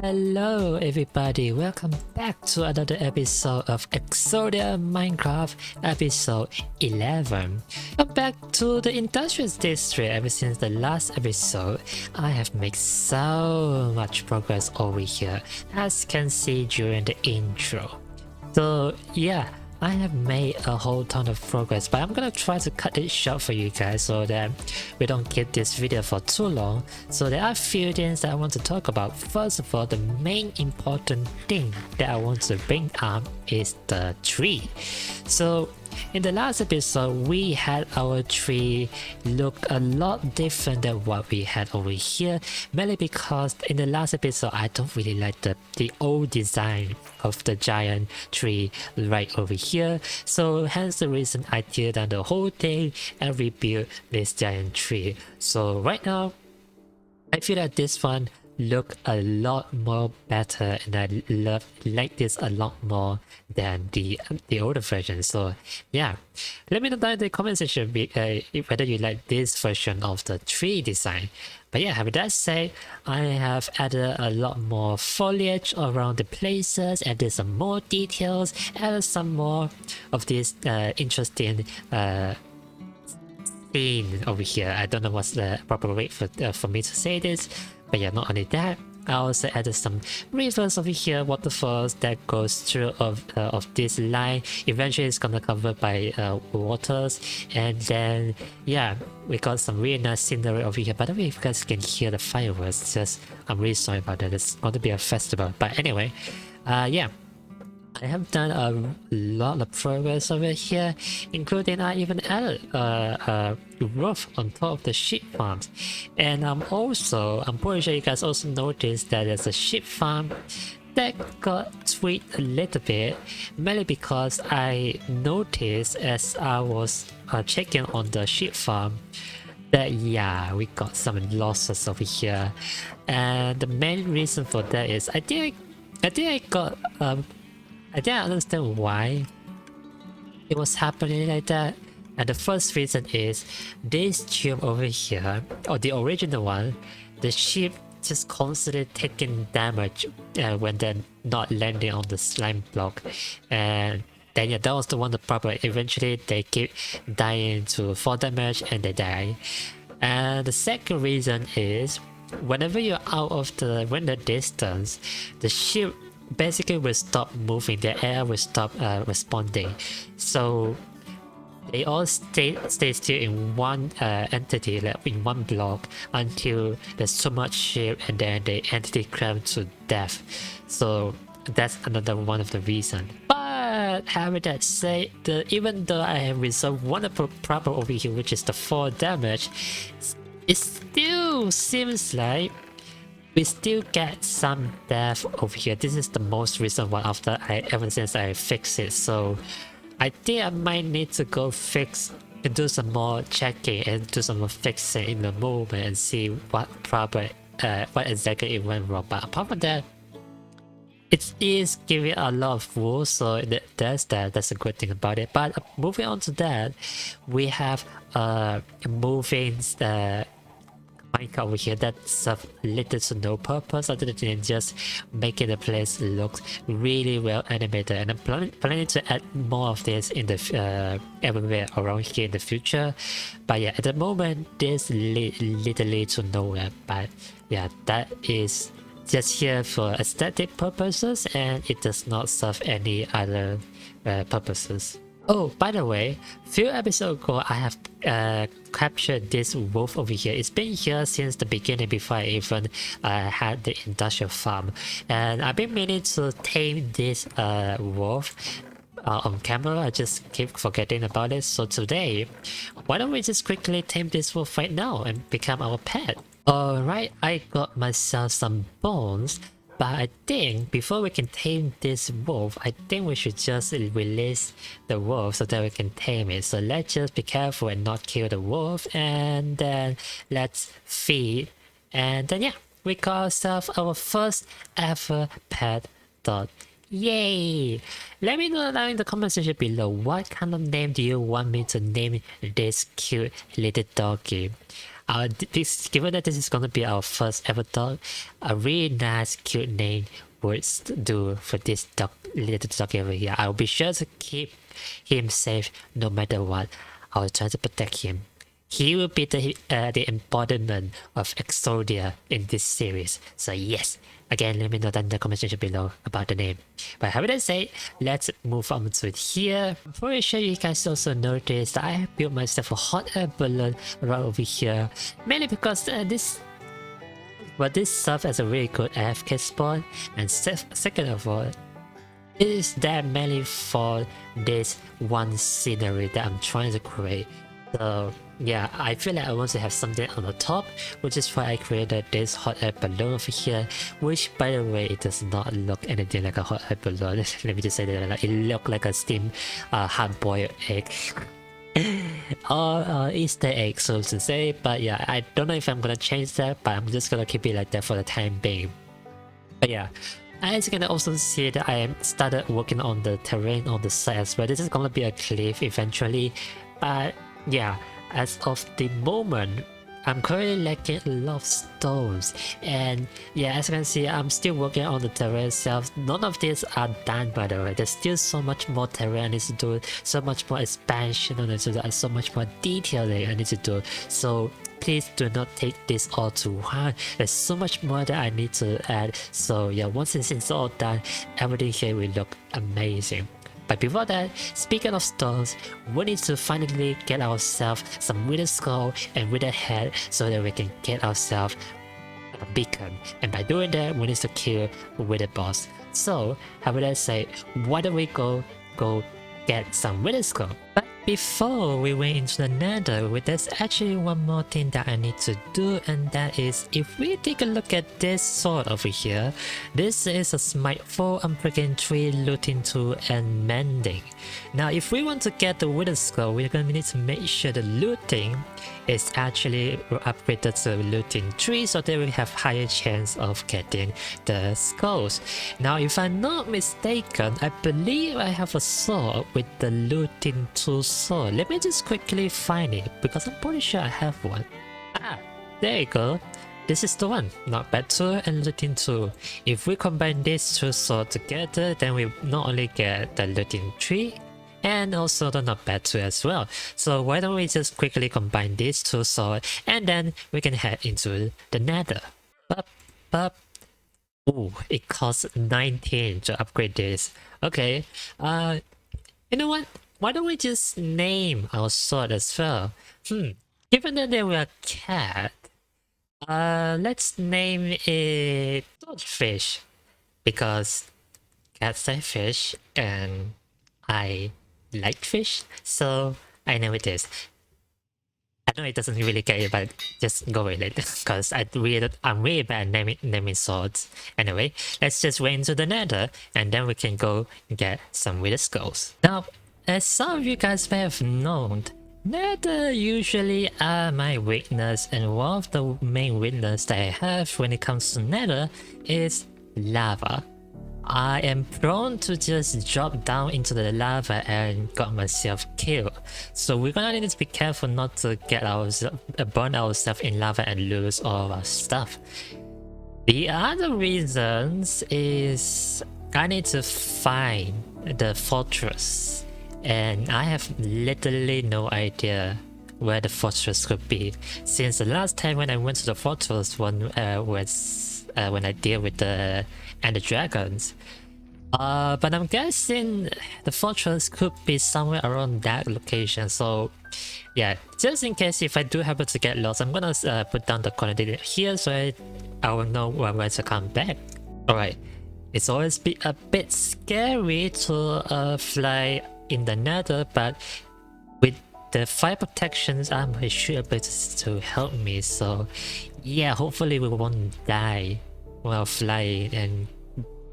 Hello everybody, welcome back to another episode of EXODIA Minecraft episode 11. Come back to the industrial district. Ever since the last episode, I have made so much progress over here, as you can see during the intro. So yeah, I have made a whole ton of progress, but I'm gonna try to cut it short for you guys so that we don't keep this video for too long. So there are a few things that I want to talk about. First of all, the main important thing that I want to bring up is the tree. So in the last episode, we had our tree look a lot different than what we had over here, mainly because in the last episode, I don't really like the old design of the giant tree right over here. So hence the reason I tear down the whole thing and rebuild this giant tree. So right now, I feel that this one look a lot more better, and I like this a lot more than the older version. So yeah, let me know down in the comment section whether you like this version of the tree design. But yeah, having that said, I have added a lot more foliage around the places, added some more details, added some more of this interesting scene over here. I don't know what's the proper way for me to say this, but yeah, not only that, I also added some rivers over here, waterfalls that goes through of this line. Eventually it's gonna cover by waters, and then yeah, we got some really nice scenery over here. By the way, if you guys can hear the fireworks, I'm really sorry about that. It's going to be a festival, but anyway, yeah, I have done a lot of progress over here, including I even added a roof on top of the sheep farms. And I'm pretty sure you guys also noticed that there's a sheep farm that got tweaked a little bit, mainly because I noticed as I was checking on the sheep farm that yeah, we got some losses over here. And the main reason for that is I think I didn't understand why it was happening like that. And the first reason is this tube over here, or the original one, the ship just constantly taking damage when they're not landing on the slime block. And then yeah, that was the one the problem. Eventually they keep dying to fall damage and they die. And the second reason is whenever you're out of the render distance, the ship basically will stop moving, the air will stop responding. So they all stay still in one entity, like in one block, until there's so much shape and then the entity crashes to death. So that's another one of the reasons. But having that said, even though I have resolved one problem over here, which is the fall damage, it still seems like we still get some death over here. This is the most recent one ever since I fixed it. So I think I might need to go fix and do some more checking and do some more fixing in the moment and see what exactly it went wrong. But apart from that, it is giving a lot of rules, so that's a good thing about it. But moving on to that, we have moving Minecraft over here that serve little to no purpose other than just making the place look really well animated. And I'm planning to add more of this in the everywhere around here in the future. But yeah, at the moment there's literally to nowhere. But yeah, that is just here for aesthetic purposes, and it does not serve any other purposes. Oh, by the way, few episodes ago, I have captured this wolf over here. It's been here since the beginning before I even had the industrial farm. And I've been meaning to tame this wolf on camera. I just keep forgetting about it. So today, why don't we just quickly tame this wolf right now and become our pet? Alright, I got myself some bones. But I think before we can tame this wolf, I think we should just release the wolf so that we can tame it. So let's just be careful and not kill the wolf, and then let's feed, and then yeah, we got ourselves our first ever pet dog. Yay! Let me know down in the comment section below what kind of name do you want me to name this cute little doggy. Given that this is gonna be our first ever dog, a really nice, cute name would do for this dog, little dog over here. I'll be sure to keep him safe no matter what. I'll try to protect him. He will be the embodiment of EXODIA in this series. So yes, again, let me know down in the comment section below about the name. But having that said, let's move on to it here. Before I show you guys also notice that I have built myself a hot air balloon right over here. Mainly because this serves as a really good AFK spot. And second of all, it is there mainly for this one scenery that I'm trying to create. So yeah, I feel like I want to have something on the top, which is why I created this hot air balloon over here, which by the way, it does not look anything like a hot air balloon. Let me just say that, like, it looks like a steamed hard-boiled egg. Or Easter egg, so to say. But yeah, I don't know if I'm gonna change that, but I'm just gonna keep it like that for the time being. But yeah, as you can also see that I started working on the terrain on the side as well. This is gonna be a cliff eventually, but yeah, as of the moment, I'm currently lacking a lot of stones, and yeah, as you can see, I'm still working on the terrain itself. None of these are done, by the way. There's still so much more terrain I need to do, so much more expansion I need to do, and so much more detailing I need to do. So please do not take this all to heart. There's so much more that I need to add. So yeah, once it's all done, everything here will look amazing. But before that, speaking of stones, we need to finally get ourselves some wither skull and wither head so that we can get ourselves a beacon. And by doing that, we need to kill a wither boss. So, having that said, why don't we go get some wither skull? But before we went into the nether, there's actually one more thing that I need to do, and that is, if we take a look at this sword over here, this is a smite 4 unbreaking 3 looting 2 and mending. Now if we want to get the wither skull, we're going to need to make sure the looting is actually upgraded to looting 3 so that we have higher chance of getting the skulls. Now if I'm not mistaken, I believe I have a sword with the looting 2 sword. Let me just quickly find it because I'm pretty sure I have one. Ah, there you go. This is the one. Not bad 2 and looting 2. If we combine these two swords together, then we not only get the looting 3 and also the not bad 2 as well. So why don't we just quickly combine these two swords and then we can head into the nether. Ooh, it costs 19 to upgrade this. Okay, you know what? Why don't we just name our sword as well? Given that they were a cat, let's name it Swordfish, because cats like fish and I like fish, so I know it is. I know it doesn't really get it, but just go with it because I'm really bad at naming swords. Anyway, let's just wait into the nether and then we can go get some wither skulls. Now, as some of you guys may have known, nether usually are my weakness, and one of the main weaknesses that I have when it comes to nether is lava. I am prone to just drop down into the lava and got myself killed. So we're gonna need to be careful not to get burn ourselves in lava and lose all of our stuff. The other reasons is I need to find the fortress, and I have literally no idea where the fortress could be, since the last time when I went to the fortress was when I deal with the Ender dragons. But I'm guessing the fortress could be somewhere around that location. So yeah, just in case if I do happen to get lost, I'm gonna put down the coordinate here so I will know where to come back. Alright, it's always a bit scary to fly in the nether, but with the fire protections, I'm sure able to help me. So yeah, hopefully we won't die while flying and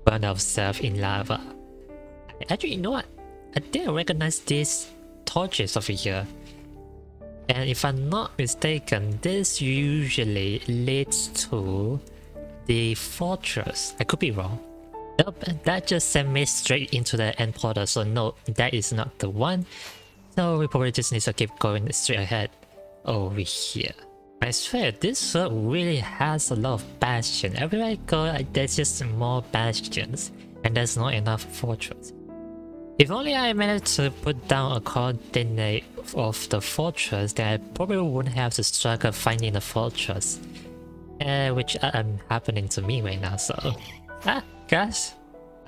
burn ourselves in lava. Actually, you know what? I didn't recognize these torches over here. And if I'm not mistaken, this usually leads to the fortress. I could be wrong. Nope, that just sent me straight into the end portal, so no, that is not the one. So we probably just need to keep going straight ahead over here. I swear, this world really has a lot of bastions. Everywhere I go, there's just more bastions, and there's not enough fortress. If only I managed to put down a coordinate of the fortress, then I probably wouldn't have to struggle finding the fortress. Which happening to me right now, so... guys,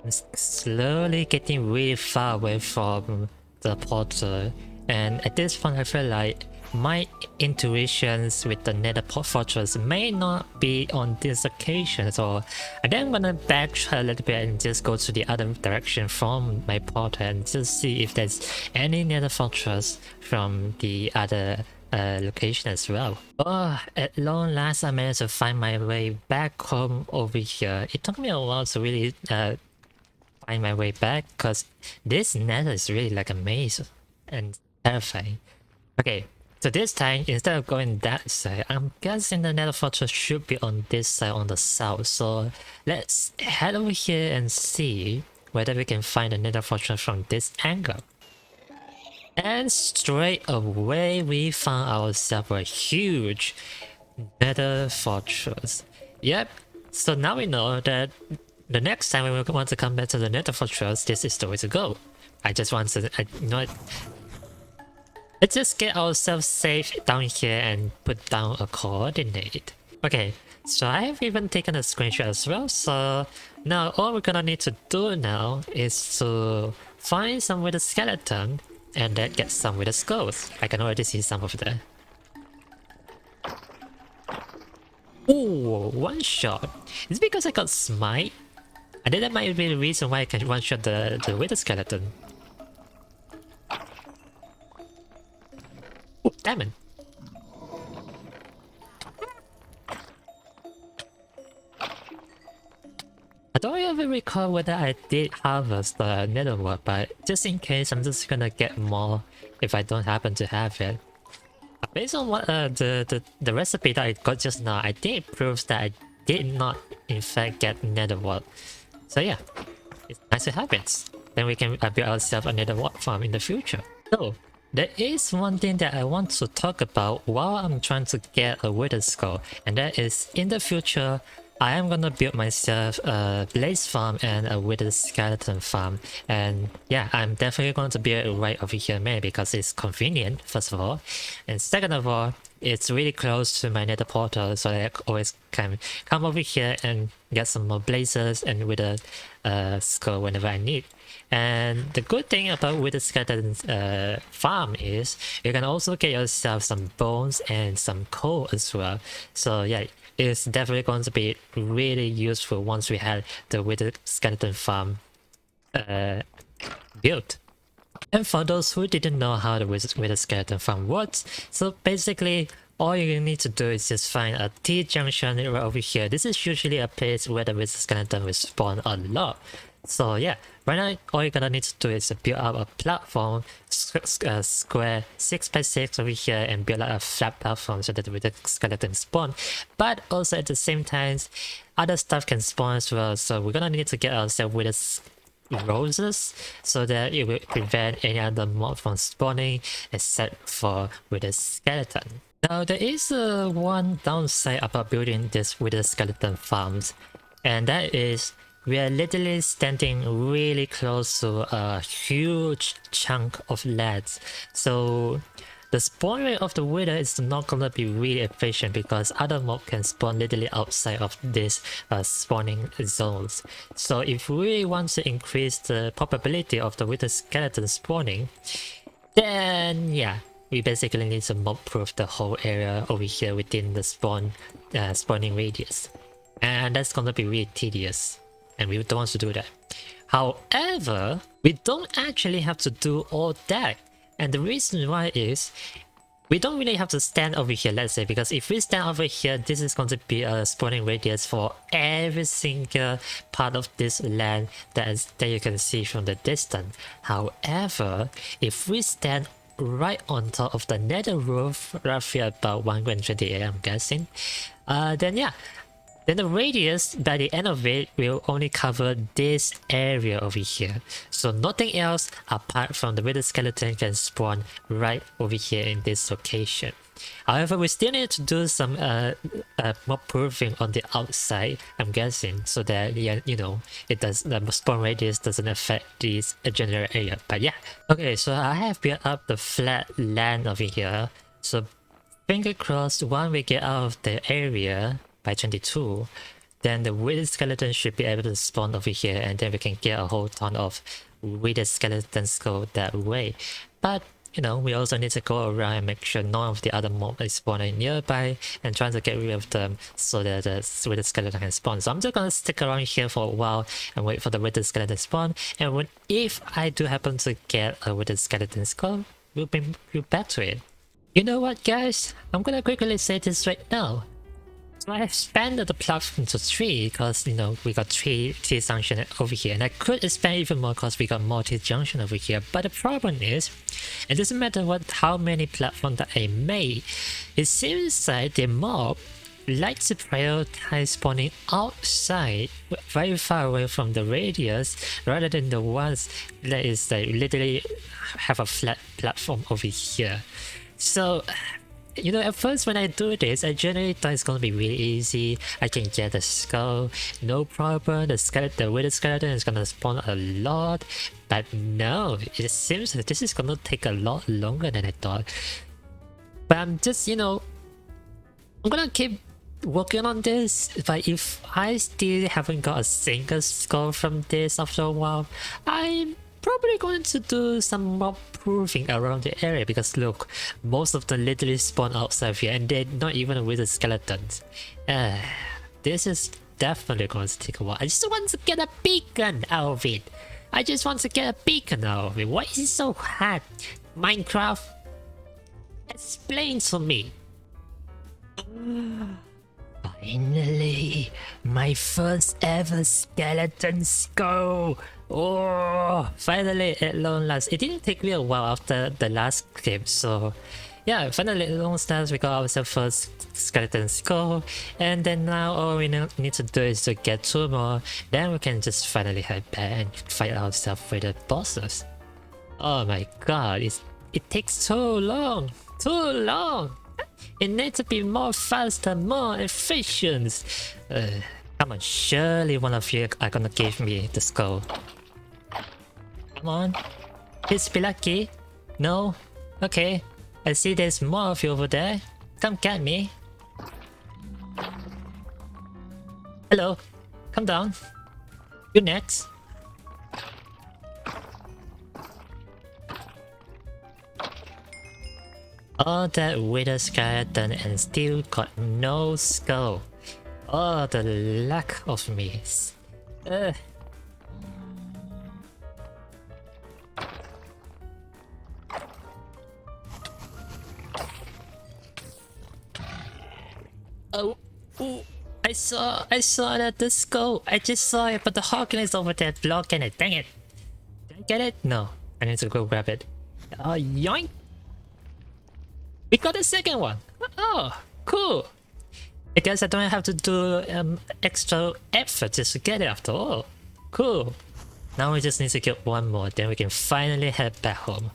I'm slowly getting really far away from the portal, and at this point I feel like my intuitions with the nether fortress may not be on this occasion, so I think I'm gonna backtrack a little bit and just go to the other direction from my portal and just see if there's any nether fortress from the other location as well. Oh, at long last I managed to find my way back home over here. It took me a while to really find my way back because this nether is really like a maze and terrifying. Okay, so this time instead of going that side, I'm guessing the nether fortress should be on this side on the south. So let's head over here and see whether we can find the nether fortress from this angle. And straight away we found ourselves a huge nether fortress. Yep, so now we know that the next time when we want to come back to the nether fortress, this is the way to go. I just want to, let's just get ourselves safe down here and put down a coordinate. Okay, so I have even taken a screenshot as well, so now all we're gonna need to do now is to find some with a skeleton and then get some with the skulls. I can already see some of them. Ooh, one shot. It's because I got smite. I think that might be the reason why I can one shot the wither skeleton. Ooh, diamond. I don't even recall whether I did harvest the netherwork, but just in case, I'm just gonna get more if I don't happen to have it. Based on what the recipe that I got just now, I think it proves that I did not in fact get netherwork. So yeah, it's nice to have it. Then we can build ourselves a netherwork farm in the future. So there is one thing that I want to talk about while I'm trying to get a wither skull, and that is in the future I am gonna build myself a blaze farm and a wither skeleton farm. And yeah, I'm definitely going to build it right over here, man, because it's convenient, first of all. And second of all, it's really close to my nether portal, so I always can come over here and get some more blazes and wither skull whenever I need. And the good thing about wither skeleton farm is you can also get yourself some bones and some coal as well. So yeah, it's definitely going to be really useful once we have the wither skeleton farm built. And for those who didn't know how the wither skeleton farm works, so basically all you need to do is just find a T-junction right over here. This is usually a place where the wither skeleton will spawn a lot. So yeah, right now all you're gonna need to do is build up a platform, square 6x6 over here, and build like a flat platform so that the skeleton spawn. But also at the same time, other stuff can spawn as well. So we're gonna need to get ourselves with roses so that it will prevent any other mob from spawning except for with a skeleton. Now there is one downside about building this with the skeleton farms, and that is we are literally standing really close to a huge chunk of lands. So the spawn rate of the wither is not gonna be really efficient because other mobs can spawn literally outside of these spawning zones. So if we really want to increase the probability of the wither skeleton spawning, then yeah, we basically need to mob proof the whole area over here within the spawning radius. And that's gonna be really tedious, and we don't want to do that. However, we don't actually have to do all that. And the reason why is we don't really have to stand over here, let's say, because if we stand over here, this is going to be a spawning radius for every single part of this land that you can see from the distance. However, if we stand right on top of the nether roof, roughly about 120 I'm guessing, then yeah, then the radius by the end of it will only cover this area over here. So nothing else apart from the wither skeleton can spawn right over here in this location. However, we still need to do some mob proofing on the outside, I'm guessing, so that it does, the spawn radius doesn't affect this general area. But yeah, okay, so I have built up the flat land over here. So finger crossed, once we get out of the area by 22, then the wither skeleton should be able to spawn over here, and then we can get a whole ton of wither skeleton skull that way. But we also need to go around and make sure none of the other mobs is spawning nearby and trying to get rid of them so that the wither skeleton can spawn. So I'm just gonna stick around here for a while and wait for the wither skeleton to spawn. And if I do happen to get a wither skeleton skull, we'll bring you back to it. You know what, guys? I'm gonna quickly say this right now. So I have expanded the platform to 3 because we got 3 T-junction over here, and I could expand even more because we got more T-junction over here. But the problem is, it doesn't matter how many platforms that I made, it seems like the mob like to prioritize spawning outside, very far away from the radius, rather than the ones that is like literally have a flat platform over here. So at first when I do this, I generally thought it's gonna be really easy. I can get the skull, no problem. The wither skeleton is gonna spawn a lot. But no, it seems that this is gonna take a lot longer than I thought. But I'm just, I'm gonna keep working on this. But if I still haven't got a single skull from this after a while, I'm probably going to do some mob proofing around the area, because look, most of them literally spawn outside here and they're not even with the skeletons. This is definitely going to take a while. I just want to get a beacon out of it. Why is it so hard? Minecraft, explain to me. Finally, my first ever skeleton skull. Oh, finally at long last. It didn't take me a while after the last clip, so yeah, finally at long last we got ourselves first skeleton skull, and then now all we need to do is to get 2 more, then we can just finally head back and fight ourselves with the bosses. Oh my god, it takes so long, too long. It needs to be more faster, more efficient. Come on, surely one of you are gonna give me the skull. Come on, please be lucky. No? Okay, I see there's more of you over there. Come get me. Hello, come down. You next. All that wither skeleton and still got no skull. Oh, the lack of me. Oh, ooh, I saw that the skull. I just saw it, but the Hawken is over there blocking it. Dang it! Did I get it? No, I need to go grab it. Oh, yoink! We got a second one. Oh, cool. I guess I don't have to do extra effort just to get it after all. Cool. Now we just need to get one more, then we can finally head back home.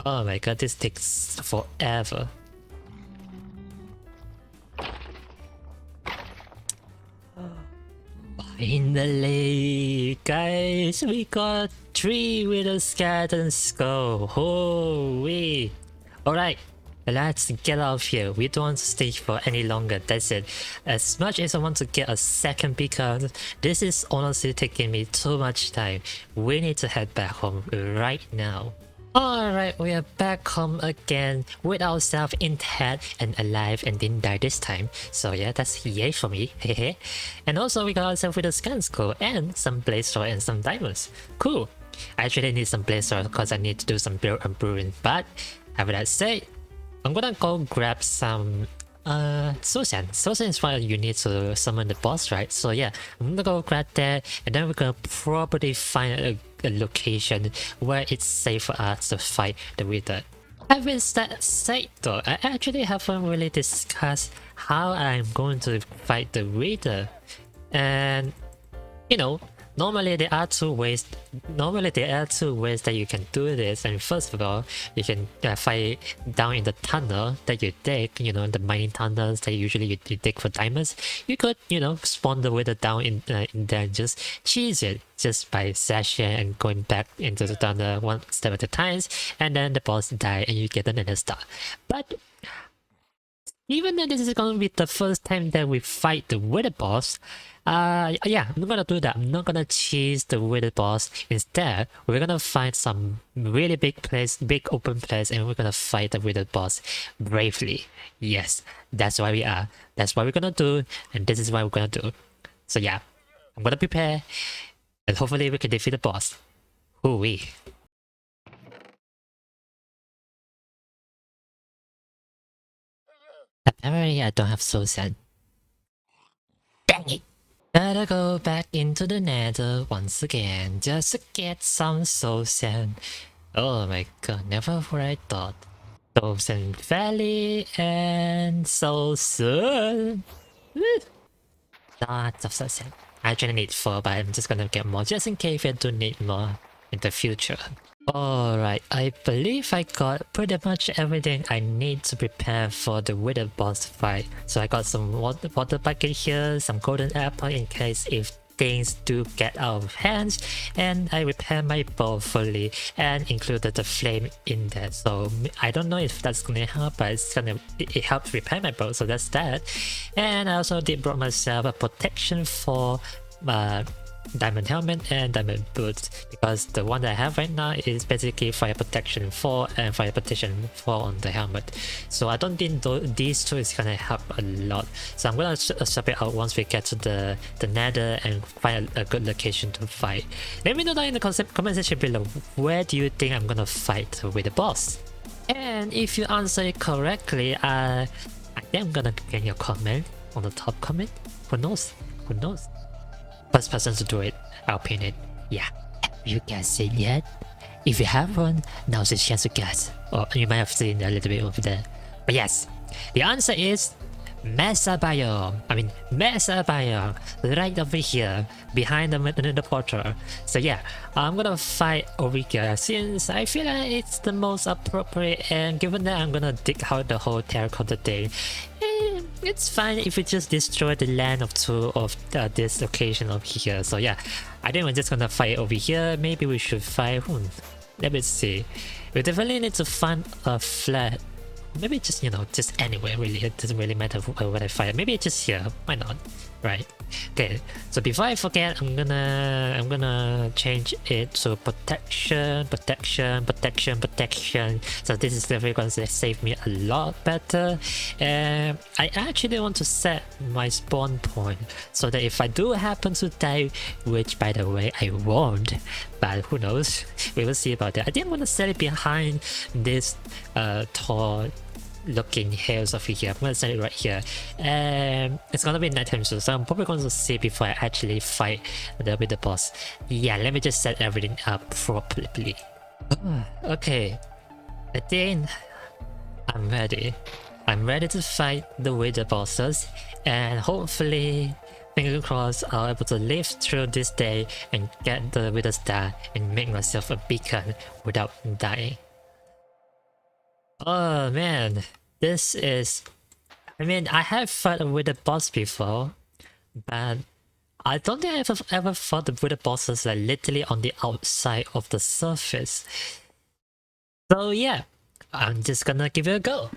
Oh my god, this takes forever. Finally, guys, we got 3 wither skeleton skull. Holy! Alright. Let's get out of here. We don't want to stay for any longer. That's it. As much as I want to get a second beacon, this is honestly taking me too much time. We need to head back home right now. Alright, we are back home again with ourselves intact and alive and didn't die this time. So yeah, that's yay for me. Hehe. And also we got ourselves with a scan skull and some blaze sword and some diamonds. Cool. I actually need some blaze sword because I need to do some build and brewing. But having that said, I'm gonna go grab some Sosan. Sosan is what you need to summon the boss, right? So yeah, I'm gonna go grab that, and then we're gonna probably find a location where it's safe for us to fight the wither. Having that said though, I actually haven't really discussed how I'm going to fight the wither. And you know, normally there are two ways. Normally there are two ways that you can do this. And first of all, you can fight down in the tunnel that you dig. You know, the mining tunnels that usually you dig for diamonds. You could, you know, spawn the wither down in there and just cheese it just by sashing and going back into the tunnel one step at a time, and then the boss die and you get another star. But even though this is going to be the first time that we fight the wither boss, yeah, I'm not gonna do that. I'm not gonna cheese the wither boss. Instead, we're gonna find some really big place, big open place, and we're gonna fight the wither boss bravely. Yes, that's why we are. That's what we're gonna do, and this is what we're gonna do. So yeah, I'm gonna prepare, and hopefully we can defeat the boss. Hoo-wee. Apparently, I don't have soul sand. Dang it! Gotta go back into the nether once again just to get some soul sand. Oh my god, never would I thought. Soul sand valley and so soon. Lots of soul sand. I actually need 4, but I'm just gonna get more just in case I do need more in the future. Alright, I believe I got pretty much everything I need to prepare for the wither boss fight. So I got some water bucket here, some golden apple in case if things do get out of hands, and I repair my bow fully and included the flame in there. So I don't know if that's gonna help, but it helps repair my bow, so that's that. And I also did brought myself a protection for diamond helmet and diamond boots, because the one that I have right now is basically fire protection 4 and fire protection 4 on the helmet. So I don't think these two is gonna help a lot. So I'm gonna swap it out once we get to the nether and find a good location to fight. Let me know down in the comment section below, where do you think I'm gonna fight with the boss? And if you answer it correctly, I think I'm gonna get your comment on the top comment. Who knows? Who knows? First person to do it, I'll pin it. Yeah. Have you guessed it yet? If you haven't, now's the chance to guess. Or you might have seen a little bit over there. But yes, the answer is Mesa biome. Mesa biome, right over here, behind the portal. So yeah, I'm gonna fight over here since I feel like it's the most appropriate, and given that I'm gonna dig out the whole terracotta thing, it's fine if we just destroy the land of 2 of this location over here. So yeah, I think we're just gonna fight over here. Maybe we should fight. Let me see. We definitely need to find a flat. Maybe just, you know, just anywhere really. It doesn't really matter what I fight. Maybe just here. Why not? Right. Okay. So before I forget, I'm gonna change it to protection. So this is definitely gonna save me a lot better. And I actually want to set my spawn point so that if I do happen to die, which by the way I won't, but who knows, we will see about that. I think I'm gonna set it behind this tall looking hills over here. I'm gonna set it right here, and it's gonna be nighttime soon, so I'm probably going to see before I actually fight with the boss. Yeah, let me just set everything up properly. Okay, I think I'm ready. I'm ready to fight the wither bosses, and hopefully, fingers crossed, I'll be able to live through this day and get the wither star and make myself a beacon without dying. Oh man, this is... I have fought with the boss before, but I don't think I've ever fought with the bosses like literally on the outside of the surface. So yeah, I'm just gonna give it a go.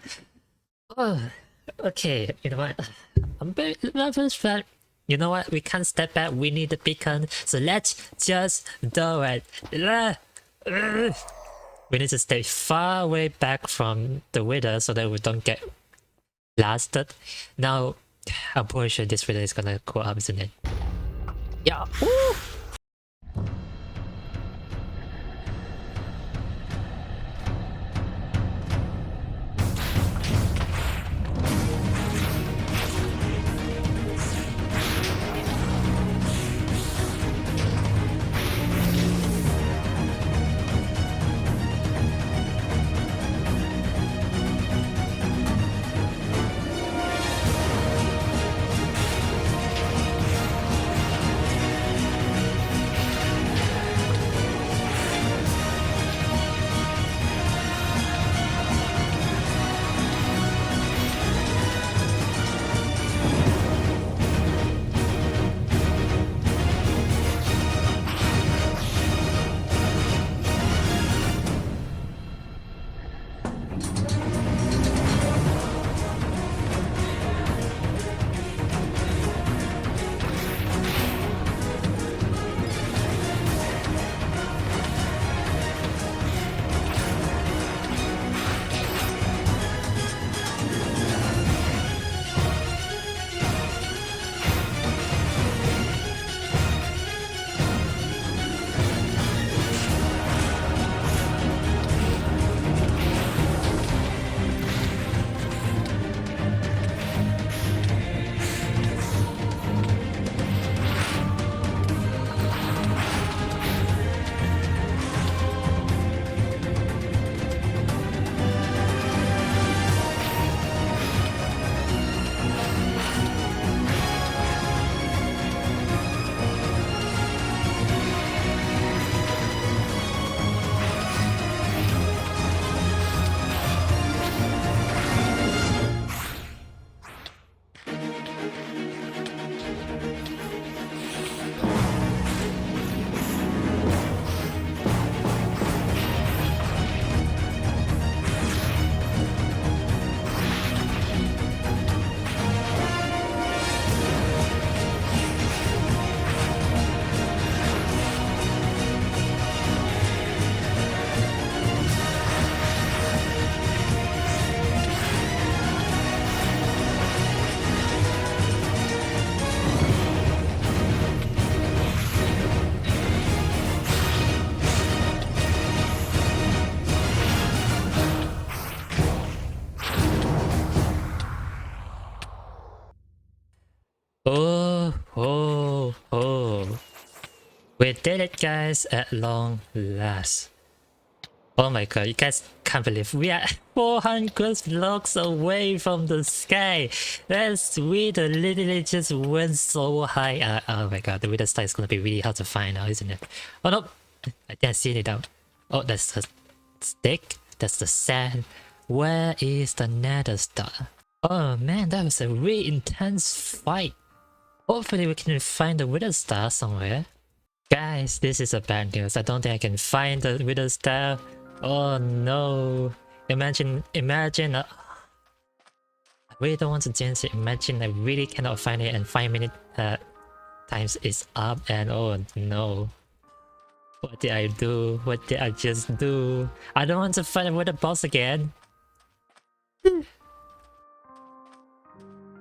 Oh, okay, you know what? I'm very nervous, but you know what? We can't step back, we need the beacon, so let's just do it. We need to stay far away back from the wither so that we don't get blasted. Now, I'm pretty sure this wither is gonna go up, isn't it? Yeah! Woo! Oh, oh, oh. We did it, guys, at long last. Oh my god, you guys can't believe we are 400 blocks away from the sky. That's sweet. Literally just went so high. Oh my god, the wither star is gonna be really hard to find now, isn't it? Oh no, I didn't see it out. Oh, that's the stick. That's the sand. Where is the nether star? Oh man, that was a really intense fight. Hopefully we can find the wither star somewhere. Guys, this is a bad news. I don't think I can find the wither star. Oh no. Imagine, I really don't want to jinx it. Imagine I really cannot find it and 5 minute times is up and oh no. What did I do? What did I just do? I don't want to fight with the boss again.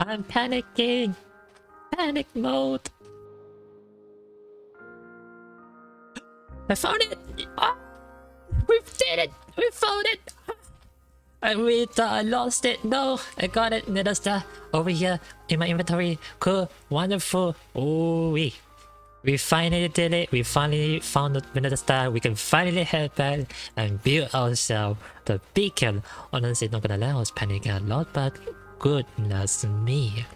I'm panicking. Panic mode. I found it! Ah, we did it! We found it! I really thought I lost it. No, I got it. Nether star over here in my inventory. Cool, wonderful. Oh, we finally did it. We finally found the nether star. We can finally head back and build ourselves the beacon. Honestly, not gonna lie, I was panicking a lot, but goodness me.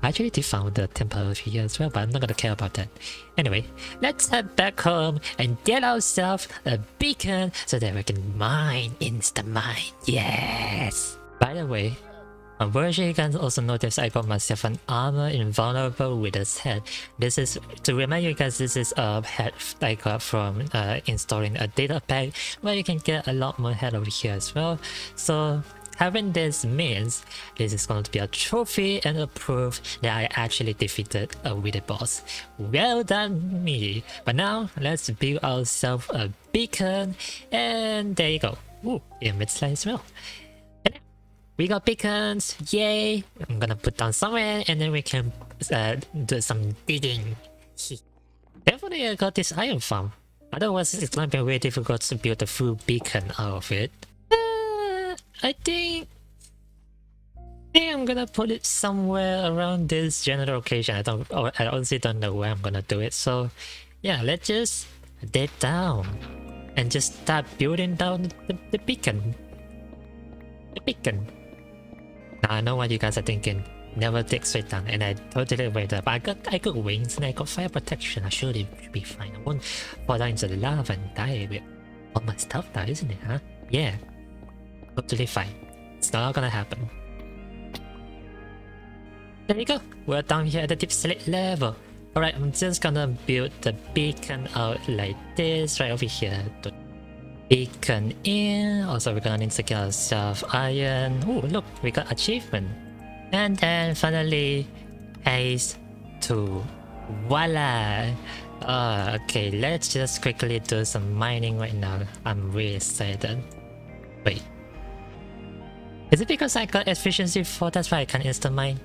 I actually did found the temple over here as well, but I'm not gonna care about that. Anyway, let's head back home and get ourselves a beacon so that we can mine insta mine. Yes! By the way, I'm very sure you guys also noticed I got myself an armor invulnerable with its head. This is to remind you guys, this is a head I got from installing a data pack where you can get a lot more head over here as well. So having this means this is going to be a trophy and a proof that I actually defeated a wither boss. Well done me! But now let's build ourselves a beacon and there you go. Ooh, image slide as well. And we got beacons, yay! I'm gonna put down somewhere and then we can do some digging. Definitely I got this iron farm. Otherwise it's gonna be very difficult to build a full beacon out of it. I think I'm gonna put it somewhere around this general location. I honestly don't know where I'm gonna do it. So yeah, let's just dig down and just start building down the beacon. The beacon. Now I know what you guys are thinking. Never dig straight down, and I totally agree with that. But I got wings and I got fire protection. I surely should be fine. I won't fall down into the lava and die with all my stuff now, isn't it? Huh? Yeah. Totally fine. It's not gonna happen. There you go. We're down here at the deep slate level. Alright, I'm just gonna build the beacon out like this right over here. beacon in. Also, we're gonna need to get ourselves iron. Oh, look, we got achievement. And then finally, haze 2. Voila! Okay, let's just quickly do some mining right now. I'm really excited. Wait. Is it because I got efficiency 4? That's why I can't instant mine?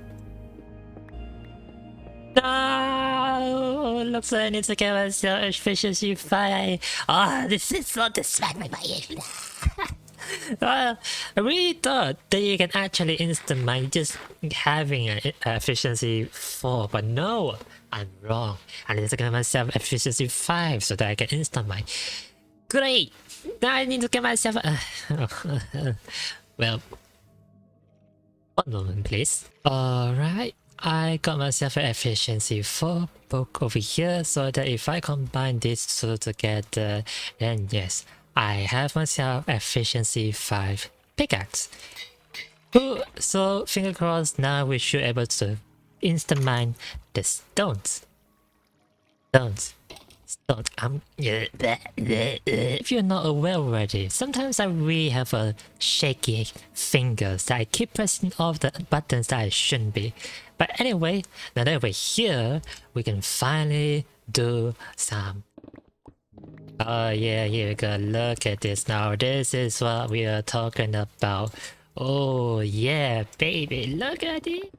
No! Looks like I need to get myself efficiency 5. Oh, this is so distracting. I really thought that you can actually instant mine just having an efficiency 4, but no, I'm wrong. I need to get myself efficiency 5 so that I can instant mine. Great! Now I need to get myself well, one moment please. Alright, I got myself an efficiency 4 book over here, so that if I combine these two together, then yes, I have myself efficiency 5 pickaxe. Cool. So finger crossed, now we should be able to instant mine the stones. Stones. If you're not aware already, sometimes I really have a shaky fingers that I keep pressing off the buttons that I shouldn't be. But anyway, now that we're here, we can finally do some. Oh yeah, here we go. Look at this now. This is what we are talking about. Oh yeah, baby, look at it.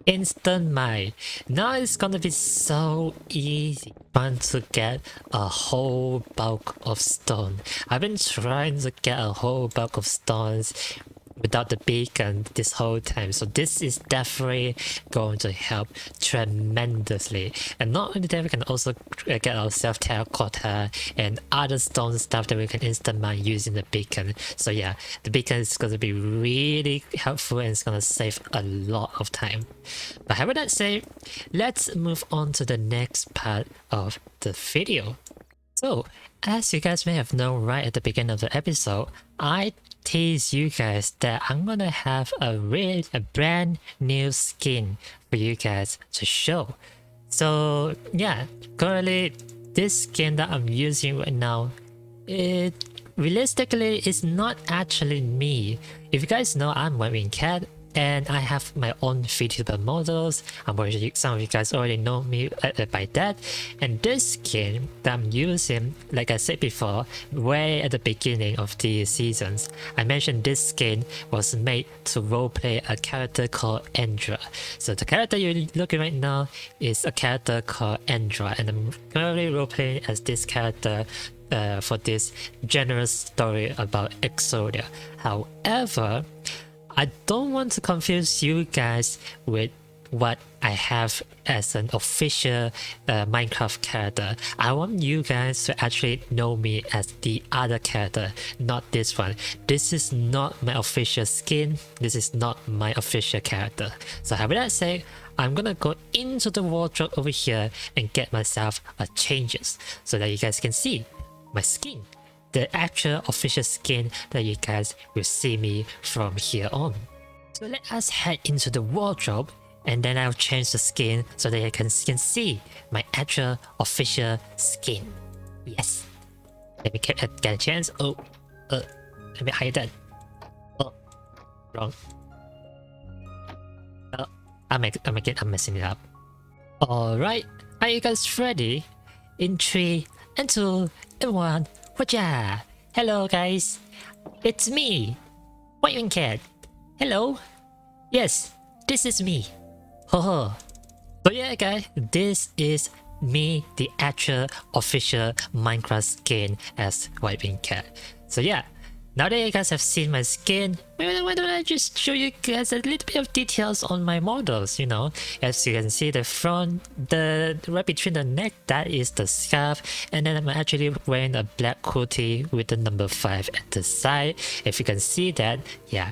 Instant mine. Now it's gonna be so easy trying to get a whole bulk of stone. I've been trying to get a whole bulk of stones without the beacon this whole time, so this is definitely going to help tremendously. And not only that, we can also get ourselves terracotta and other stone stuff that we can instant mine using the beacon. So yeah, the beacon is going to be really helpful and it's going to save a lot of time. But having that said, let's move on to the next part of the video. So, as you guys may have known right at the beginning of the episode, I tease you guys that I'm gonna have a brand new skin for you guys to show. So yeah, currently this skin that I'm using right now, it realistically is not actually me. If you guys know, I'm WhiteWingCat and I have my own VTuber models. I'm sure some of you guys already know me by that. And this skin that I'm using, like I said before, way at the beginning of the seasons, I mentioned this skin was made to roleplay a character called Endra. So the character you're looking right now is a character called Endra, and I'm currently roleplaying as this character for this generous story about EXODIA. However, I don't want to confuse you guys with what I have as an official Minecraft character. I want you guys to actually know me as the other character, not this one. This is not my official skin. This is not my official character. So having that said, I'm gonna go into the wardrobe over here and get myself a changes so that you guys can see my skin, the actual official skin that you guys will see me from here on. So let us head into the wardrobe and then I'll change the skin so that you can see my actual official skin. Yes. Let me get a chance. Oh, let me hide that. Oh, wrong. Oh, I'm messing it up. Alright, are you guys ready? In 3 and 2 and 1. Whatcha? Hello guys, it's me, WhiteWingCat. Hello. Yes, this is me. Ho. So yeah guys, this is me, the actual official Minecraft skin as WhiteWingCat. So yeah, now that you guys have seen my skin, why don't I just show you guys a little bit of details on my models, you know. As you can see, the front, right between the neck, that is the scarf, and then I'm actually wearing a black hoodie with the number 5 at the side, if you can see that, yeah.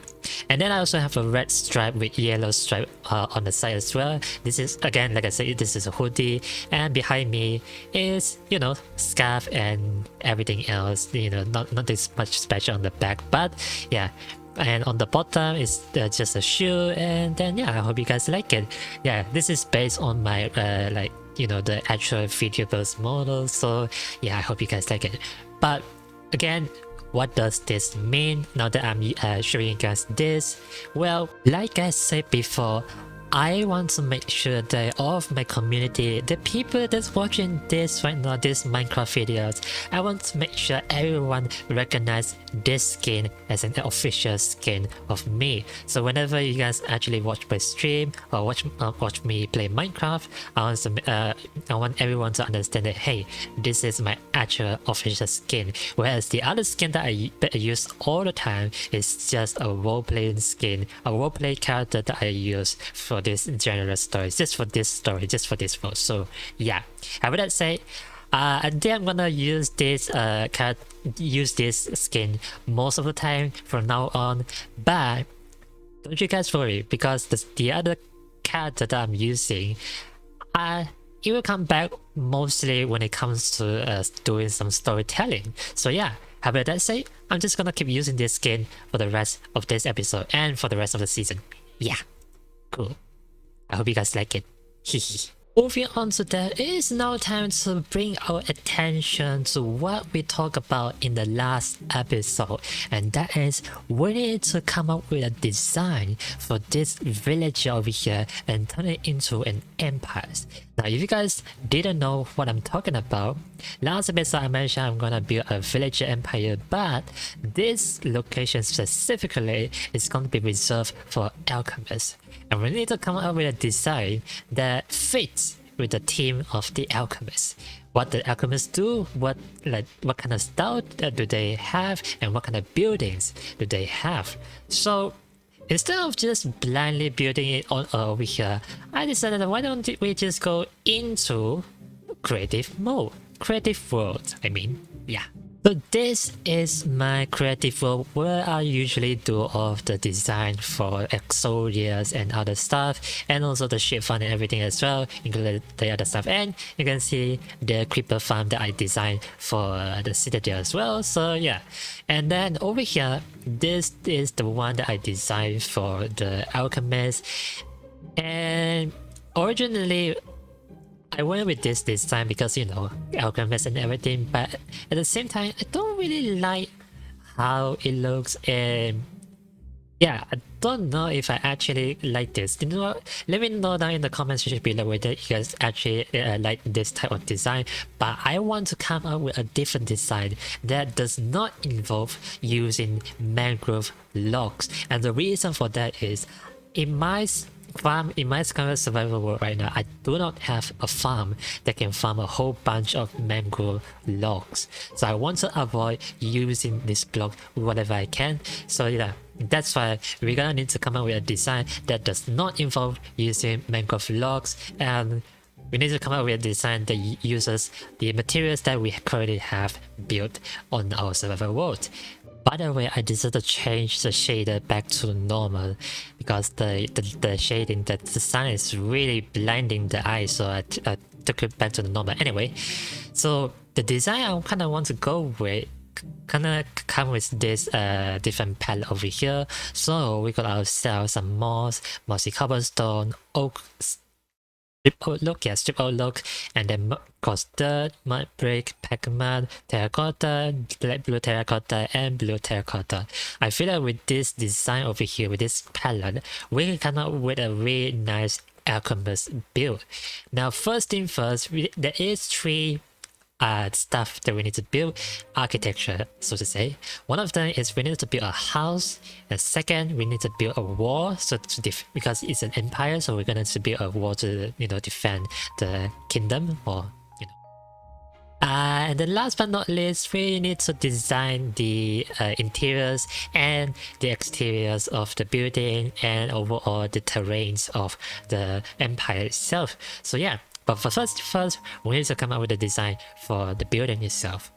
And then I also have a red stripe with yellow stripe on the side as well. This is, again, like I said, this is a hoodie, and behind me is, you know, scarf and everything else, you know, not this much special on the back, but yeah. And on the bottom is just a shoe, and then yeah, I hope you guys like it. Yeah, this is based on my like, you know, the actual VTuber's model, so yeah, I hope you guys like it. But again, what does this mean now that I'm showing you guys this? Well, like I said before, I want to make sure that all of my community, the people that's watching this right now, these Minecraft videos, I want to make sure everyone recognize this skin as an official skin of me. So whenever you guys actually watch my stream or watch me play Minecraft, I want everyone to understand that, hey, this is my actual official skin. Whereas the other skin that I use all the time is just a role-playing skin, a role-play character that I use for this general story, just for this story, just for this world. So yeah, I would say I think I'm gonna use this skin most of the time from now on, but don't you guys worry, because the other character that I'm using, it will come back mostly when it comes to doing some storytelling. So yeah, how about that say, I'm just gonna keep using this skin for the rest of this episode and for the rest of the season. Yeah, cool. I hope you guys like it. Hehe. Moving on to that, it is now time to bring our attention to what we talked about in the last episode, and that is we need to come up with a design for this villager over here and turn it into an empire. Now, if you guys didn't know what I'm talking about, last episode I mentioned I'm gonna build a villager empire, but this location specifically is going to be reserved for alchemists. And we need to come up with a design that fits with the theme of the alchemists. What the alchemists do, what kind of style do they have, and what kind of buildings do they have. So instead of just blindly building it on over here, I decided that why don't we just go into creative mode, creative world, I mean, yeah. So this is my creative world where I usually do all of the design for EXODIAs and other stuff, and also the ship farm and everything as well, including the other stuff. And you can see the creeper farm that I designed for the citadel as well. So yeah, and then over here, this is the one that I designed for the alchemist. And originally I went with this design because, you know, alchemist and everything, but at the same time, I don't really like how it looks, and yeah, I don't know if I actually like this. You know what? Let me know down in the comments section below whether you guys actually like this type of design, but I want to come up with a different design that does not involve using mangrove logs. And the reason for that is, in my current survival world right now, I do not have a farm that can farm a whole bunch of mangrove logs. So I want to avoid using this block whatever I can. So yeah, that's why we're gonna need to come up with a design that does not involve using mangrove logs, and we need to come up with a design that uses the materials that we currently have built on our survival world. By the way, I decided to change the shader back to normal because the shading, the sun is really blinding the eye, so I took it back to the normal. Anyway, so the design I kind of want to go with kind of come with this different palette over here. So we got ourselves some mossy cobblestone, oak, strip oak look, and then cost dirt, mud brick, pack mud, terracotta, black blue terracotta, and blue terracotta. I feel like with this design over here, with this palette, we can come up with a really nice alchemist build. Now, first thing first, there is three stuff that we need to build, architecture, so to say. One of them is we need to build a house, and second, we need to build a wall, so because it's an empire, so we're gonna need to build a wall to, you know, defend the kingdom, or you know. And then last but not least, we need to design the interiors and the exteriors of the building, and overall the terrains of the empire itself. So yeah. But first, we need to come up with a design for the building itself.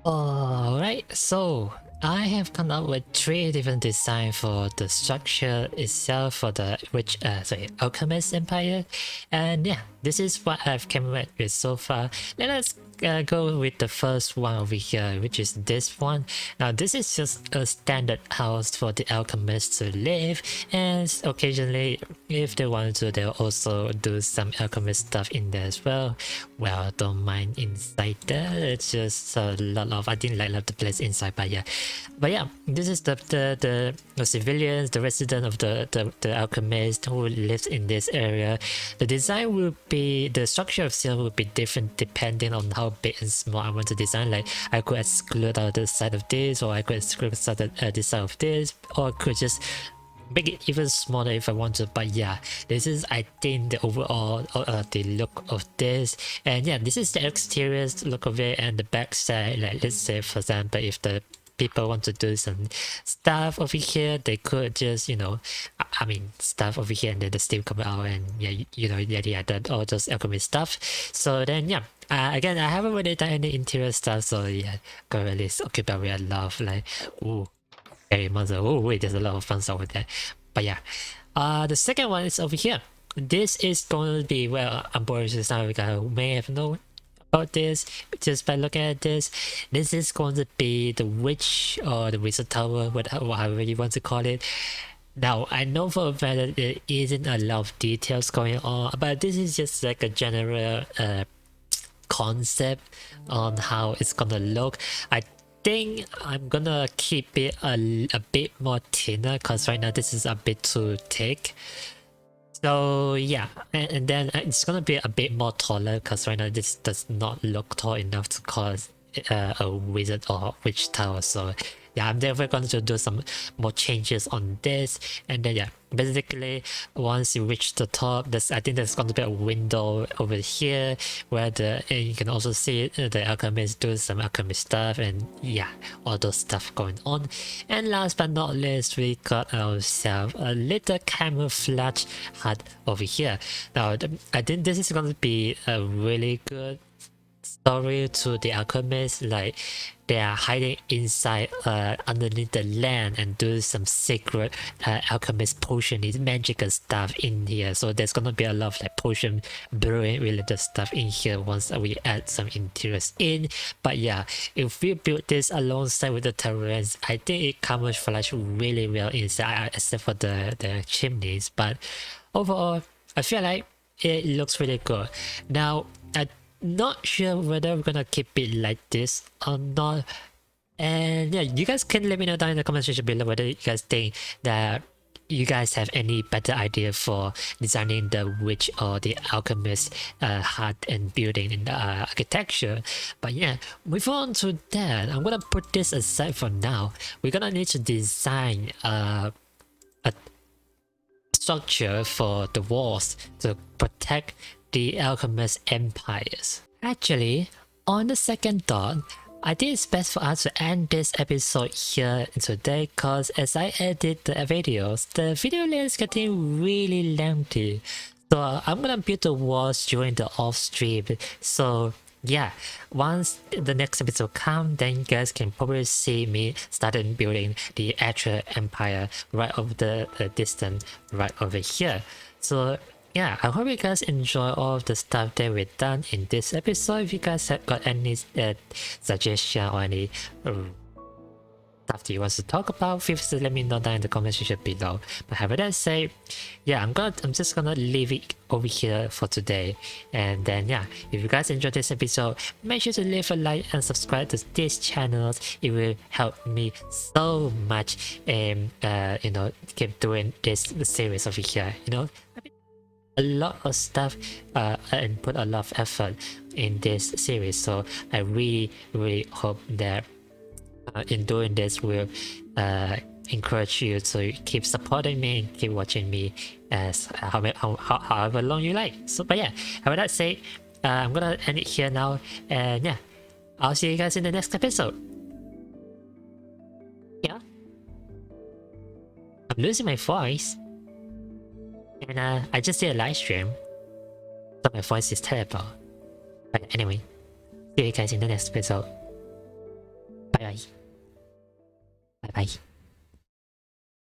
Alright, so I have come up with 3 different designs for the structure itself for the alchemist empire, and yeah, this is what I've come up with so far. Let us go with the first one over here, which is this one. Now this is just a standard house for the alchemists to live, and occasionally if they want to, they'll also do some alchemist stuff in there as well. Well, don't mind inside there, it's just a lot of, I didn't like the place inside, but yeah, this is the civilians, the resident of the alchemist who lives in this area. The design will be, the structure of cell will be different depending on how big and small I want to design. Like I could exclude out the side of this, or I could exclude this side of this, or I could just make it even smaller if I want to. But yeah, this is, I think, the overall the look of this. And yeah, this is the exterior look of it, and the back side, like let's say for example, if the people want to do some stuff over here, they could just, you know, I mean stuff over here, and then the steam come out, and yeah, you know, that all those alchemist stuff. So then yeah, again, I haven't really done any interior stuff, so yeah, got really occupied with a lot of like, ooh, scary monster. Oh wait, there's a lot of fun stuff with that. But yeah, the second one is over here. This is going to be, well, unfortunately, you guys may have known about this just by looking at this. This is going to be the witch or the wizard tower, whatever you want to call it. Now I know for a fact that there isn't a lot of details going on, but this is just like a general concept on how it's gonna look. I think I'm gonna keep it a bit more thinner, because right now this is a bit too thick. So yeah, and then it's gonna be a bit more taller, because right now this does not look tall enough to cause a wizard or witch tower. So yeah, I'm definitely going to do some more changes on this. And then yeah, basically once you reach the top, I think there's going to be a window over here where you can also see the alchemists do some alchemy stuff, and yeah, all those stuff going on. And last but not least, we got ourselves a little camouflage hut over here. Now I think this is going to be a really good story to the alchemists. Like they are hiding inside underneath the land and do some secret alchemist potion, magical stuff in here. So there's gonna be a lot of like potion brewing related stuff in here once we add some interiors in. But yeah, if we build this alongside with the terrains, I think it camouflages really well inside, except for the chimneys. But overall, I feel like it looks really good. Now not sure whether we're gonna keep it like this or not, and yeah, you guys can let me know down in the comment section below whether you guys think that you guys have any better idea for designing the witch or the alchemist hut and building in the architecture. But yeah, move on to that, I'm gonna put this aside for now. We're gonna need to design a structure for the walls to protect the alchemist empires. Actually, on the second thought, I think it's best for us to end this episode here today, because as I edit the videos, the video length is getting really lengthy. So I'm gonna build the walls during the off stream. So yeah, once the next episode comes, then you guys can probably see me starting building the actual empire right over the distance right over here. So yeah, I hope you guys enjoy all of the stuff that we've done in this episode. If you guys have got any suggestion or any stuff that you want to talk about, feel free to let me know down in the comment section below. But having that said, yeah, I'm just gonna leave it over here for today. And then yeah, if you guys enjoyed this episode, make sure to leave a like and subscribe to this channel. It will help me so much, and you know, keep doing this series over here. You know, a lot of stuff and put a lot of effort in this series, so I really hope that in doing this will encourage you to keep supporting me and keep watching me as however long you like. So but yeah, with that said, I'm gonna end it here now, and yeah, I'll see you guys in the next episode. Yeah, I'm losing my voice. And I just did a live stream, so my voice is terrible. But anyway, see you guys in the next episode. Bye bye. Bye bye.